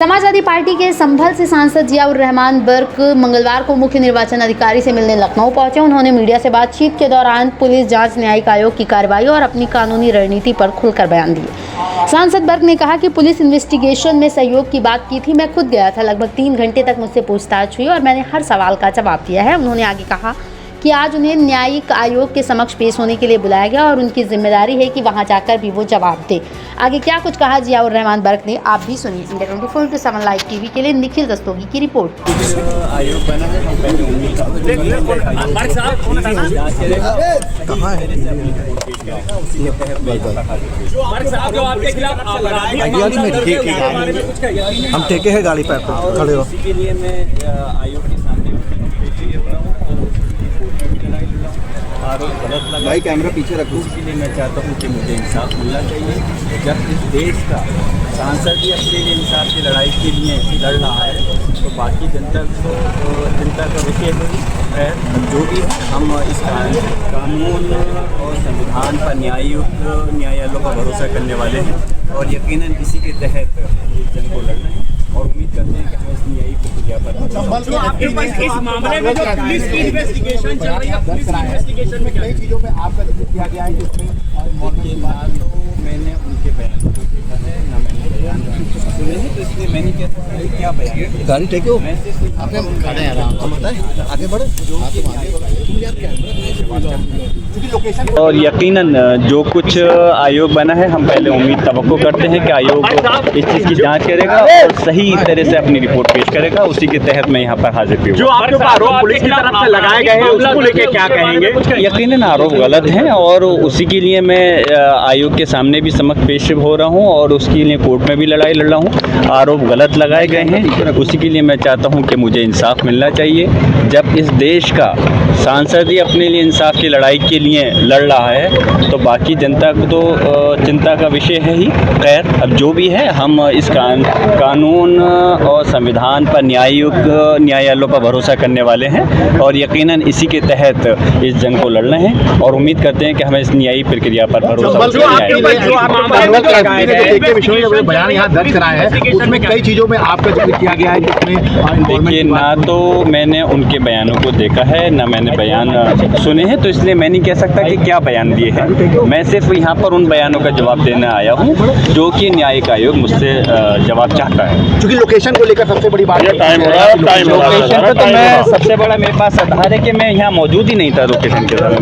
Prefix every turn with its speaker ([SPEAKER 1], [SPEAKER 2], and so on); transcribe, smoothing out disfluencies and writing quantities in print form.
[SPEAKER 1] Samajwadi party के संभल से सांसद जियाउर रहमान बर्क मंगलवार को मुख्य निर्वाचन अधिकारी से मिलने लखनऊ पहुंचे। उन्होंने मीडिया से बातचीत के दौरान पुलिस जांच, न्यायिक आयोग की कार्रवाई और अपनी कानूनी रणनीति पर खुलकर बयान दिए। सांसद बर्क ने कहा कि पुलिस इन्वेस्टिगेशन में सहयोग की बात की थी। मैं खुद गया था, लगभग 3 घंटे तक मुझसे पूछताछ हुई और मैंने हर सवाल का जवाब दिया है। उन्होंने आगे कहा कि आज उन्हें न्यायिक आयोग के समक्ष पेश होने के लिए बुलाया गया और उनकी जिम्मेदारी है कि वहां जाकर भी वो जवाब दे। आगे क्या कुछ कहा जियाउर रहमान बर्क ने, आप भी सुनिए। इंडिया 24/7 लाइव टीवी के लिए निखिल दस्तोगी की रिपोर्ट।
[SPEAKER 2] आयोग बना है, हम पहले उम्मीद
[SPEAKER 3] हम ठेके हैं गाड़ी पर खड़े हो।
[SPEAKER 2] इसी के लिए मैं आयोग के सामने गलत लगा,
[SPEAKER 3] भाई कैमरा पीछे रखो।
[SPEAKER 2] उसके लिए मैं चाहता हूँ कि मुझे इंसाफ मिलना चाहिए। जब इस देश का सांसद ही अपने लिए इंसाफ की लड़ाई के लिए लड़ रहा है तो बाकी जनता का विषय है। जो भी है, हम इस कानून और संविधान पर न्यायालयों का भरोसा करने वाले हैं और यकीनन इसी के तहत इस जंग को लड़ना है और उम्मीद करते हैं कि जो इस न्यायिक प्रक्रिया पर
[SPEAKER 4] इस मामले में जो पुलिस की इन्वेस्टिगेशन चल रही है, पुलिस की इन्वेस्टिगेशन में कई चीजों में आपका जिक्र किया गया है कि उसमें
[SPEAKER 2] मैंने उनके बयान को देखा है, ना मैंने बयान सुने हैं, तो इसलिए मैंने क्या सकता है क्या बयान
[SPEAKER 3] गाड़ी ठेके हो,
[SPEAKER 2] मैं सिर्फ
[SPEAKER 3] आगे खड़े हैं, हम बताएं आगे बढ़े।
[SPEAKER 2] और यकीनन जो कुछ आयोग बना है, हम पहले उम्मीद तवक्को करते हैं कि आयोग इस चीज़ की जांच करेगा और सही तरह से अपनी रिपोर्ट पेश करेगा। उसी के तहत मैं यहाँ पर हाजिर भी हूँ।
[SPEAKER 4] जो आपके ऊपर आरोप पुलिस की तरफ से लगाए गए हैं उसको लेके क्या कहेंगे?
[SPEAKER 2] यकीनन आरोप गलत हैं और उसी के लिए मैं आयोग के सामने भी समक्ष पेश हो रहा हूँ और उसके लिए कोर्ट में भी लड़ाई लड़ रहा हूँ। आरोप गलत लगाए गए हैं, उसी के लिए मैं चाहता हूँ कि मुझे इंसाफ मिलना चाहिए। जब इस देश का सांसद ही अपने लिए इंसाफ की लड़ाई के लिए लड़ रहा है तो बाकी जनता को तो चिंता का विषय है ही। खैर, अब जो भी है, हम इस कानून और संविधान पर न्यायालयों पर भरोसा करने वाले हैं और यकीनन इसी के तहत इस जंग को लड़ना है और उम्मीद करते हैं कि हमें इस न्यायिक प्रक्रिया पर भरोसा
[SPEAKER 3] बयान यहाँ दर्ज कराया है, उसमें कई चीजों में आपका जिक्र किया गया है कि
[SPEAKER 2] देखिए, ना तो मैंने उनके बयानों को देखा है, ना मैंने बयान सुने हैं, तो इसलिए मैं नहीं कह सकता कि क्या बयान दिए हैं। मैं सिर्फ यहाँ पर उन बयानों का जवाब देने आया हूँ जो कि न्यायिक आयोग मुझसे जवाब चाहता है।
[SPEAKER 3] क्योंकि लोकेशन को लेकर सबसे बड़ी बात
[SPEAKER 2] लोकेशन का तो मैं सबसे बड़ा मेरे पास आधार है कि मैं यहाँ मौजूद ही नहीं था लोकेशन के साथ।